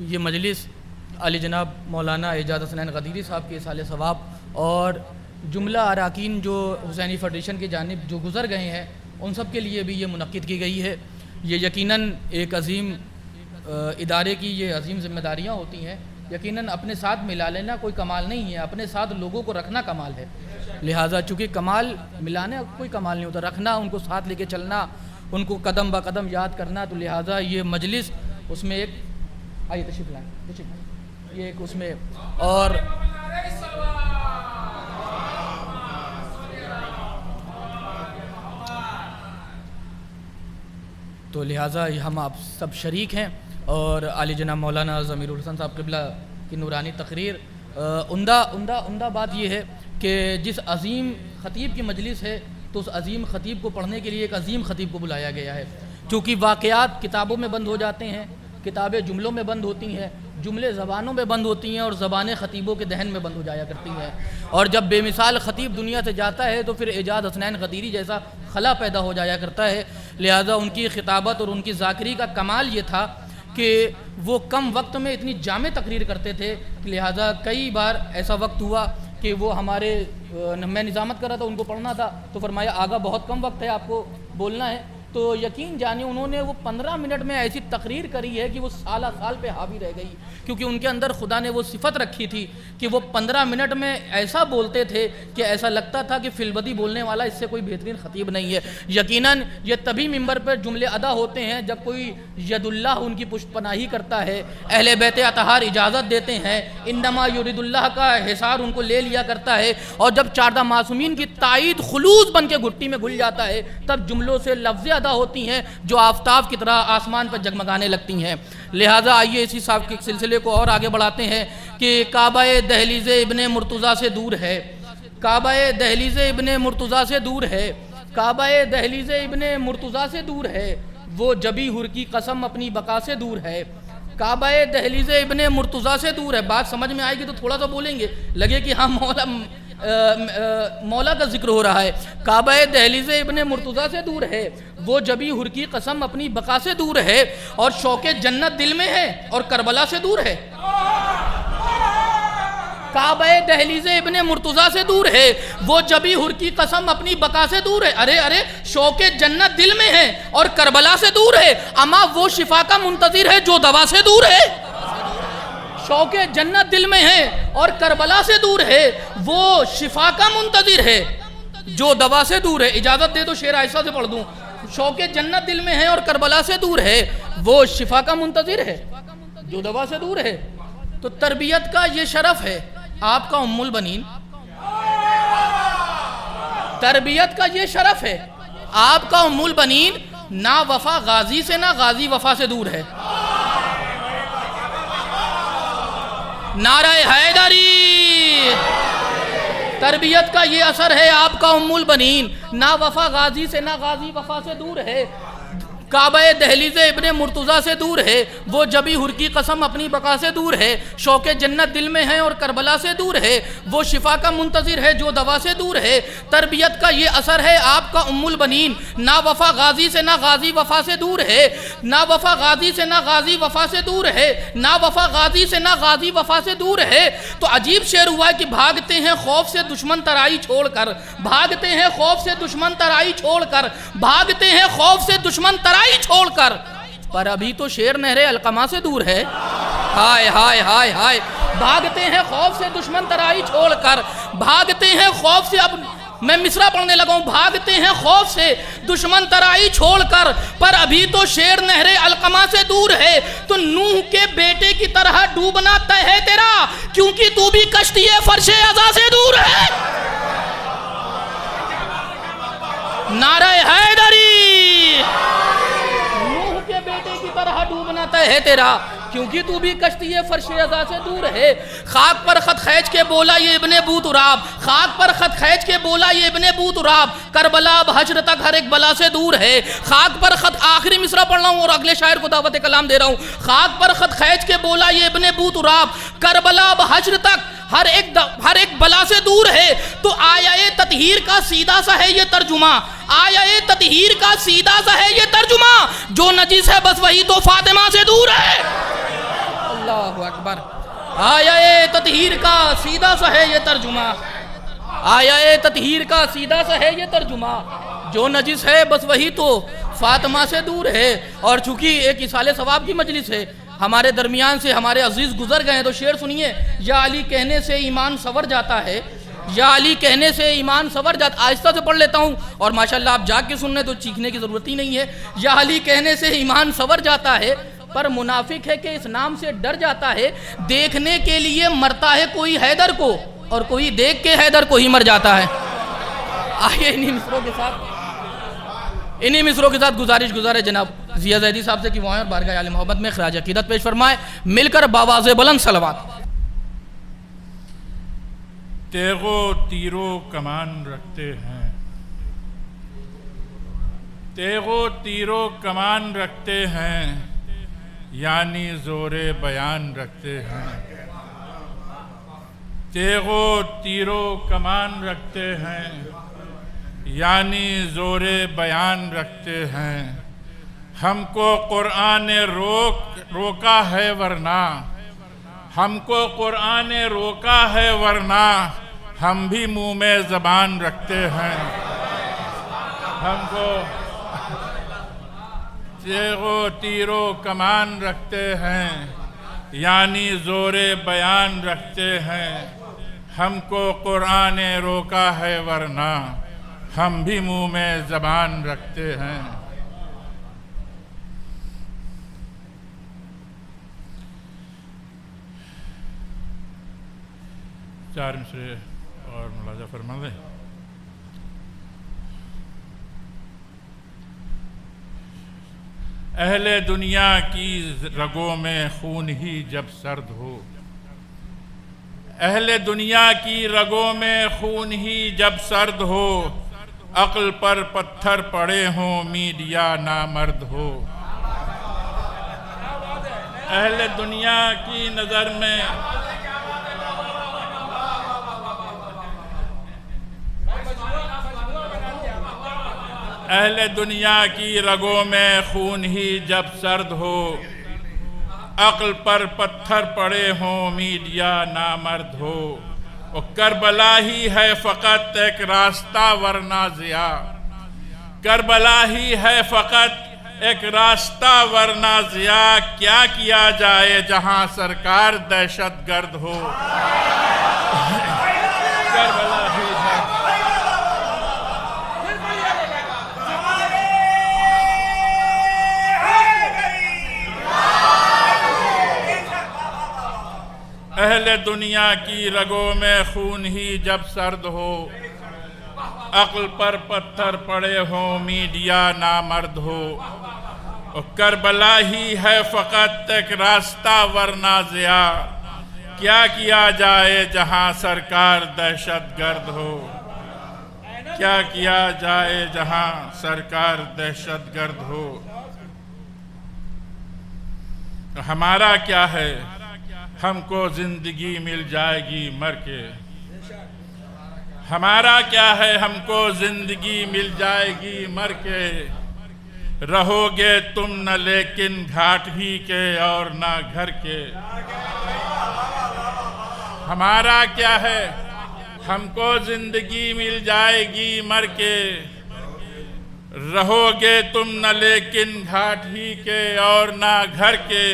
یہ مجلس علی جناب مولانا اعجاز حسنین غدیری صاحب کے سال ثواب اور جملہ اراکین جو حسینی فیڈریشن کی جانب جو گزر گئے ہیں ان سب کے لیے بھی یہ منعقد کی گئی ہے۔ یہ یقیناً ایک عظیم ادارے کی یہ عظیم ذمہ داریاں ہوتی ہیں۔ یقیناً اپنے ساتھ ملا لینا کوئی کمال نہیں ہے، اپنے ساتھ لوگوں کو رکھنا کمال ہے۔ لہٰذا چونکہ کمال ملانا کوئی کمال نہیں ہوتا، رکھنا، ان کو ساتھ لے کے چلنا، ان کو قدم با قدم یاد کرنا، تو لہٰذا یہ مجلس اس میں ایک آئیے تشریف لائیں یہ ایک اس میں اور تو لہٰذا ہم آپ سب شریک ہیں اور علی جناب مولانا ضمیر الحسن صاحب قبلہ کی نورانی تقریر عمدہ بات یہ ہے کہ جس عظیم خطیب کی مجلس ہے تو اس عظیم خطیب کو پڑھنے کے لیے ایک عظیم خطیب کو بلایا گیا ہے، کیونکہ واقعات کتابوں میں بند ہو جاتے ہیں، کتابیں جملوں میں بند ہوتی ہیں، جملے زبانوں میں بند ہوتی ہیں اور زبانیں خطیبوں کے دہن میں بند ہو جایا کرتی ہیں، اور جب بے مثال خطیب دنیا سے جاتا ہے تو پھر اعجاز حسنین غدیری جیسا خلا پیدا ہو جایا کرتا ہے۔ لہٰذا ان کی خطابت اور ان کی ذاکری کا کمال یہ تھا کہ وہ کم وقت میں اتنی جامع تقریر کرتے تھے، لہٰذا کئی بار ایسا وقت ہوا کہ وہ ہمارے میں نظامت کر رہا تھا، ان کو پڑھنا تھا تو فرمایا آگا بہت کم وقت ہے، آپ کو بولنا ہے، تو یقین جانے انہوں نے وہ 15 منٹ میں ایسی تقریر کری ہے کہ وہ سالہ سال پہ حاوی رہ گئی، کیونکہ ان کے اندر خدا نے وہ صفت رکھی تھی کہ وہ 15 منٹ میں ایسا بولتے تھے کہ ایسا لگتا تھا کہ فی البدی بولنے والا اس سے کوئی بہترین خطیب نہیں ہے۔ یقیناً یہ تبھی ممبر پر جملے ادا ہوتے ہیں جب کوئی ید اللہ ان کی پشت پناہی کرتا ہے، اہل بیت اطہار اجازت دیتے ہیں، انما یرید اللہ کا حصار ان کو لے لیا کرتا ہے، اور جب چاردہ معصومین کی تائید خلوص بن کے گھٹی میں گھل جاتا ہے تب جملوں سے لفظ ادا ہوتی ہیں جو آفتاب کی طرح آسمان پر جگمگانے لگتی ہیں۔ لہٰذا آئیے اسی صاحب کے سلسلے کو اور آگے بڑھاتے ہیں کہ کعبہ دہلیز ابن مرتضیٰ سے دور ہے، کعبہ دہلیز ابن مرتضیٰ سے دور ہے، کعبہ دہلیز ابن مرتضیٰ سے دور ہے، وہ جبی ہر کی قسم اپنی بقا سے دور ہے، کعبہ دہلیز ابن مرتضیٰ سے دور ہے۔ بات سمجھ میں آئے گی تو تھوڑا سا بولیں گے، لگے کہ ہاں مولا کا ذکر ہو رہا ہے۔ کعبہ دہلیز ابن مرتضیٰ سے دور ہے، وہ جبی ہر کی قسم اپنی بقا سے دور ہے، اور شوق جنت دل میں ہے اور کربلا سے دور ہے۔ کعبہ دہلیز ابن مرتضیٰ سے دور ہے، وہ جبی ہر کی قسم اپنی بقا سے دور ہے۔ ارے شوق جنت دل میں ہے اور کربلا سے دور ہے، اما وہ شفا کا منتظر ہے جو دوا سے دور ہے۔ شوق جنت دل میں ہے اور کربلا سے دور ہے، وہ شفا کا منتظر ہے جو دوا سے دور ہے۔ اجازت دے تو شعر ایسا سے پڑھ دوں، شوق جنت دل میں ہے اور کربلا سے دور ہے، وہ شفا کا منتظر ہے جو دوا سے دور ہے۔ تو تربیت کا یہ شرف ہے آپ کا ام البنین، تربیت کا یہ شرف ہے آپ کا ام البنین، نہ وفا غازی سے نہ غازی وفا سے دور ہے۔ نعرہ حیدری، تربیت کا یہ اثر ہے آپ کا ام البنین، نہ وفا غازی سے نہ غازی وفا سے دور ہے۔ کعبہ دہلیز ابن مرتضیٰ سے دور ہے، وہ جبی ہر کی قسم اپنی بقا سے دور ہے، شوق جنت دل میں ہے اور کربلا سے دور ہے، وہ شفا کا منتظر ہے جو دوا سے دور ہے۔ تربیت کا یہ اثر ہے آپ کا ام البنین، نہ وفا غازی سے نہ غازی وفا سے دور ہے، نہ وفا غازی سے نہ غازی وفا سے دور ہے، نہ وفا غازی سے نہ غازی وفا سے دور ہے۔ تو عجیب شعر ہوا ہے کہ بھاگتے ہیں خوف سے دشمن ترائی چھوڑ کر، بھاگتے ہیں خوف سے دشمن ترائی چھوڑ کر، بھاگتے ہیں خوف سے دشمن ترائی چھوڑ کر، پر ابھی تو شیر نہر القما سے دور ہے۔ ہائے ہائے ہائے ہائے، بھاگتے ہیں خوف سے دشمن ترائی چھوڑ کر، بھاگتے ہیں خوف سے، اب میں مصرع پڑھنے لگا ہوں، بھاگتے ہیں خوف سے دشمن ترائی چھوڑ کر، پر ابھی تو شیر نہر القما سے دور ہے۔ تو نوح کے بیٹے کی طرح ڈوبنا طے ہے تیرا، کیونکہ تو بھی کشتی فرش عزا سے دور ہے۔ نعرہ حیدری، نوح کے بیٹے کی طرح ڈوبنا طے ہے تیرا، کیونکہ تو بھی کشتی فرش عزا سے دور ہے۔ خاک پر خط کھینچ کے بولا یہ ابن بو تراب، خاک پر خط کھینچ کے بولا یہ ابن بو تراب، کربلا اب حشر تک ہر ایک بلا سے دور ہے۔ خاک پر خط، آخری مصرع پڑھ رہا ہوں اور اگلے شاعر کو دعوت کلام دے رہا ہوں۔ خاک پر خط کھینچ کے بولا یہ ابن بو تراب، کربلا اب حشر تک ہر ایک بلا سے دور ہے۔ تو آیا تطہیر کا سیدھا سا ہے یہ ترجمہ، آیا تطہیر کا سیدھا سا ہے یہ ترجمہ، جو نجس ہے بس وہی تو فاطمہ سے دور ہے۔ اللہ اللہ اکبر. آیا تطہیر کا سیدھا سا ہے یہ ترجمہ, آیا تطہیر کا سیدھا سا ہے یہ ترجمہ, جو نجس ہے بس وہی تو فاطمہ سے دور ہے. اور چونکہ ایک اصال ثواب کی مجلس ہے, ہمارے درمیان سے ہمارے عزیز گزر گئے ہیں, تو شعر سنیے. یا علی کہنے سے ایمان سنور جاتا ہے, یا علی کہنے سے ایمان سنور جاتا. آہستہ سے پڑھ لیتا ہوں, اور ماشاءاللہ آپ جاگ کے سن رہے تو چیخنے کی ضرورت ہی نہیں ہے. یا علی کہنے سے ایمان سنور جاتا ہے, پر منافق ہے کہ اس نام سے ڈر جاتا ہے. دیکھنے کے لیے مرتا ہے کوئی حیدر کو, اور کوئی دیکھ کے حیدر کو ہی مر جاتا ہے. آئیے انہی مصروں کے ساتھ گزارش جناب ضیاء زیدی صاحب سے کہ وہ آئیں اور بارگاہ اعلی محبت میں خراج عقیدت پیش فرمائے. مل کر باواز بلند صلوات. تیغ و تیر و کمان رکھتے ہیں, تیغ و تیر و کمان رکھتے ہیں, یعنی زور بیان رکھتے ہیں. تیغ و تیر و کمان رکھتے ہیں, یعنی زور بیان رکھتے ہیں. ہم کو قرآن روکا ہے ورنہ, ہم کو قرآن روکا ہے ورنہ, ہم بھی منہ میں زبان رکھتے ہیں. ہم کو تیغ و تیر و کمان رکھتے ہیں, یعنی زور بیان رکھتے ہیں. ہم کو قرآن روکا ہے ورنہ, ہم بھی منہ میں زبان رکھتے ہیں. چار مصرے اور ملاحظہ فرما دیں. اہل دنیا کی رگوں میں خون ہی جب سرد ہو, اہل دنیا کی رگوں میں خون ہی جب سرد ہو, عقل پر پتھر پڑے ہوں میڈیا نامرد ہو. اہل دنیا کی نظر میں اہل دنیا کی رگوں میں خون ہی جب سرد ہو, عقل پر پتھر پڑے ہوں میڈیا نامرد ہو. کربلا ہی ہے فقط ایک راستہ ورنہ ضیاء, کربلا ہی ہے فقط ایک راستہ ورنہ ضیاء. کیا کیا جائے جہاں سرکار دہشت گرد ہو. کربلا ہی ہے اہل دنیا کی رگوں میں خون ہی جب سرد ہو, عقل پر پتھر پڑے ہوں میڈیا نامرد ہو. کربلا ہی ہے فقط ایک راستہ ورنہ ضیاء. کیا جائے جہاں سرکار دہشت گرد ہو. کیا جائے جہاں سرکار دہشت گرد ہو. ہمارا کیا ہے, ہم کو زندگی مل جائے گی مر کے. ہمارا کیا ہے, ہم کو زندگی مل جائے گی مر کے. رہو گے تم نہ لیکن گھاٹ ہی کے اور نہ گھر کے. ہمارا کیا ہے, ہم کو زندگی مل جائے گی مر کے. رہو گے تم نہ لیکن گھاٹ ہی کے اور نہ گھر کے.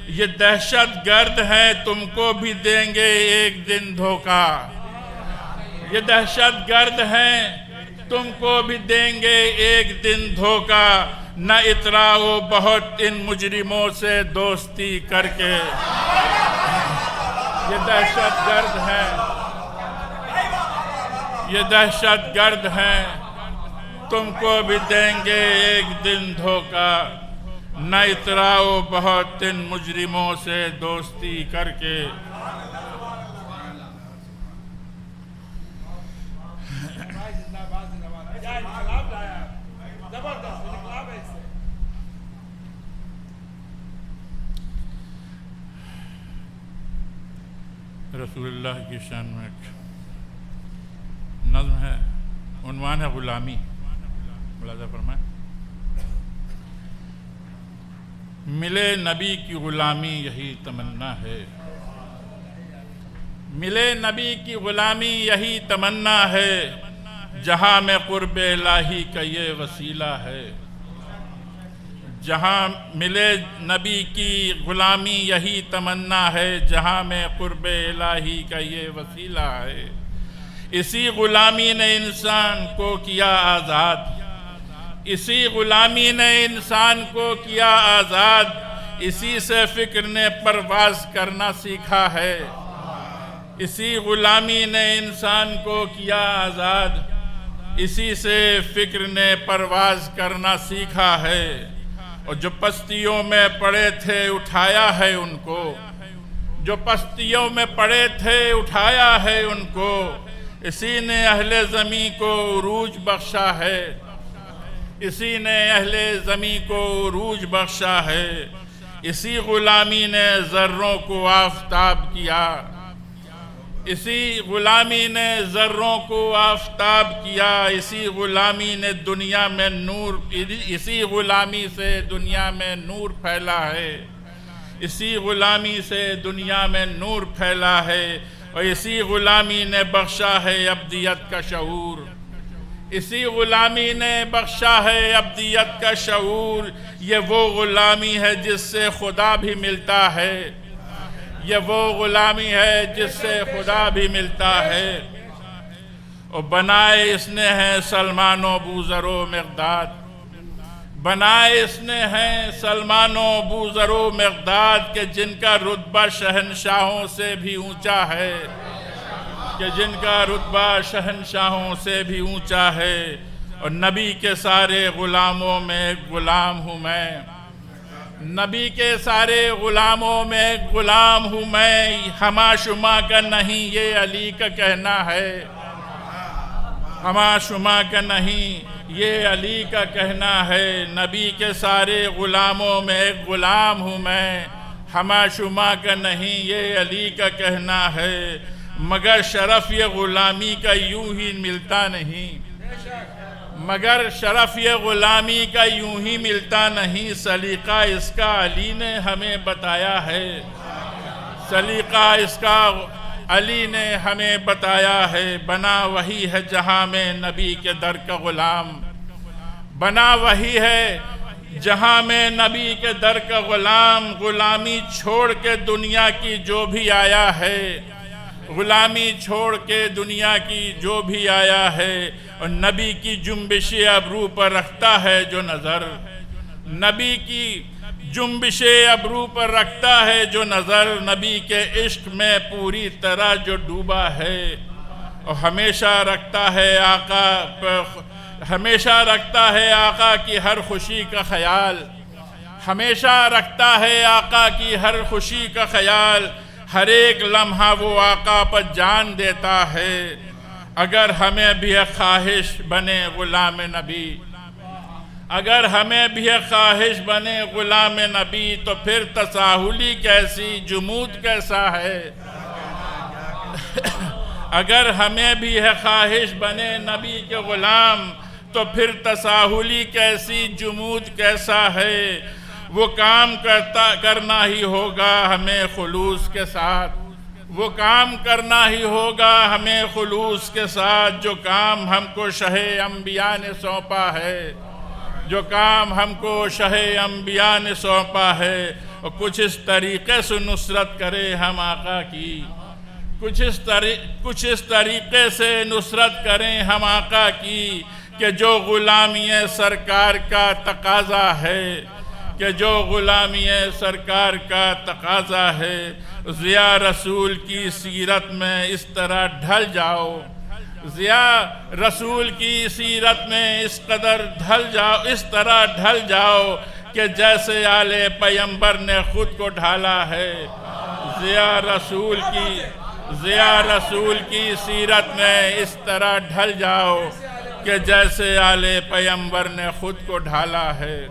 یہ دہشت گرد ہیں تم کو بھی دیں گے ایک دن دھوکہ. یہ دہشت گرد ہیں تم کو بھی دیں گے ایک دن دھوکہ. نہ اتراؤ بہت ان مجرموں سے دوستی کر کے. یہ دہشت گرد ہیں, یہ دہشت گرد ہیں تم کو بھی دیں گے ایک دن دھوکہ. نہ اتراؤ بہت ان مجرموں سے دوستی کر کے. رسول اللہ کی شان میں ایک نظم ہے, عنوان ہے غلامی. ملاحظہ فرمائیں. ملے نبی کی غلامی یہی تمنا ہے، ملے نبی کی غلامی یہی تمنا ہے، جہاں میں قرب الہی کا یہ وسیلہ ہے۔ جہاں ملے نبی کی غلامی یہی تمنا ہے، جہاں میں قرب الہی کا یہ وسیلہ ہے۔ اسی غلامی نے انسان کو کیا آزاد، اسی غلامی نے انسان کو کیا آزاد، اسی سے فکر نے پرواز کرنا سیکھا ہے۔ اسی غلامی نے انسان کو کیا آزاد، اسی سے فکر نے پرواز کرنا سیکھا ہے۔ اور جو پستیوں میں پڑے تھے اٹھایا ہے ان کو، جو پستیوں میں پڑے تھے اٹھایا ہے ان کو، اسی نے اہل زمیں کو عروج بخشا ہے، اسی نے اہل زمیں کو عروج بخشا ہے۔ اسی غلامی نے ذروں کو آفتاب کیا، اسی غلامی نے ذروں کو آفتاب کیا، اسی غلامی نے دنیا میں نور، اسی غلامی سے دنیا میں نور پھیلا ہے، اسی غلامی سے دنیا میں نور پھیلا ہے۔ اور اسی غلامی نے بخشا ہے ابدیت کا شعور، اسی غلامی نے بخشا ہے ابدیت کا شعور۔ یہ وہ غلامی ہے جس سے خدا بھی ملتا ہے، یہ وہ غلامی ہے جس سے خدا بھی ملتا ہے۔ اور بنائے اس نے ہیں سلمان و بوذر و مقداد، بنائے اس نے ہیں سلمان و بوذر و مقداد، کہ جن کا رتبہ شہنشاہوں سے بھی اونچا ہے، کہ جن کا رتبہ شہنشاہوں سے بھی اونچا ہے۔ اور نبی کے سارے غلاموں میں ایک غلام ہوں میں، نبی کے سارے غلاموں میں ایک غلام ہوں میں، ہما شما کا نہیں یہ علی کا کہنا ہے، ہما شما کا نہیں یہ علی کا کہنا ہے۔ نبی کے سارے غلاموں میں ایک غلام ہوں میں، ہما شما کا نہیں یہ علی کا کہنا ہے۔ مگر شرف یہ غلامی کا یوں ہی ملتا نہیں، مگر شرف یہ غلامی کا یوں ہی ملتا نہیں، سلیقہ اس کا علی نے ہمیں بتایا ہے، سلیقہ اس کا علی نے ہمیں بتایا ہے۔ بنا وہی ہے جہاں میں نبی کے در کا غلام، بنا وہی ہے جہاں میں نبی کے در کا غلام، غلامی چھوڑ کے دنیا کی جو بھی آیا ہے، غلامی چھوڑ کے دنیا کی جو بھی آیا ہے۔ اور نبی کی جنبش ابرو پر رکھتا ہے جو نظر، نبی کی جنبش ابرو پر رکھتا ہے جو نظر، نبی کے عشق میں پوری طرح جو ڈوبا ہے۔ اور ہمیشہ رکھتا ہے آقا پر، ہمیشہ رکھتا ہے آقا کی ہر خوشی کا خیال، ہمیشہ رکھتا ہے آقا کی ہر خوشی کا خیال۔ ہر ایک لمحہ وہ آقا پر جان دیتا ہے۔ اگر ہمیں بھی خواہش بنے غلام نبی، اگر ہمیں بھی خواہش بنے غلام نبی، تو پھر تساہلی کیسی جمود کیسا ہے۔ اگر ہمیں بھی خواہش بنے نبی کے غلام، تو پھر تساہلی کیسی جمود کیسا ہے۔ وہ کام کرنا ہی ہوگا ہمیں خلوص کے ساتھ، وہ کام کرنا ہی ہوگا ہمیں خلوص کے ساتھ، جو کام ہم کو شہ انبیاء نے سونپا ہے، جو کام ہم کو شہ انبیاء نے سونپا ہے۔ اور کچھ اس طریقے سے نصرت کرے ہم آقا کی، کچھ اس طریقے سے نصرت کریں ہم آقا کی، کہ جو غلامی سرکار کا تقاضا ہے، کہ جو غلامی سرکار کا تقاضا ہے۔ ضیاء رسول کی سیرت میں اس طرح ڈھل جاؤ، ضیاء رسول کی سیرت میں اس قدر ڈھل جاؤ، اس طرح ڈھل جاؤ کہ جیسے آل پیمبر نے خود کو ڈھالا ہے۔ ضیاء رسول کی سیرت میں اس طرح ڈھل جاؤ کہ جیسے آل پیمبر نے خود کو ڈھالا ہے۔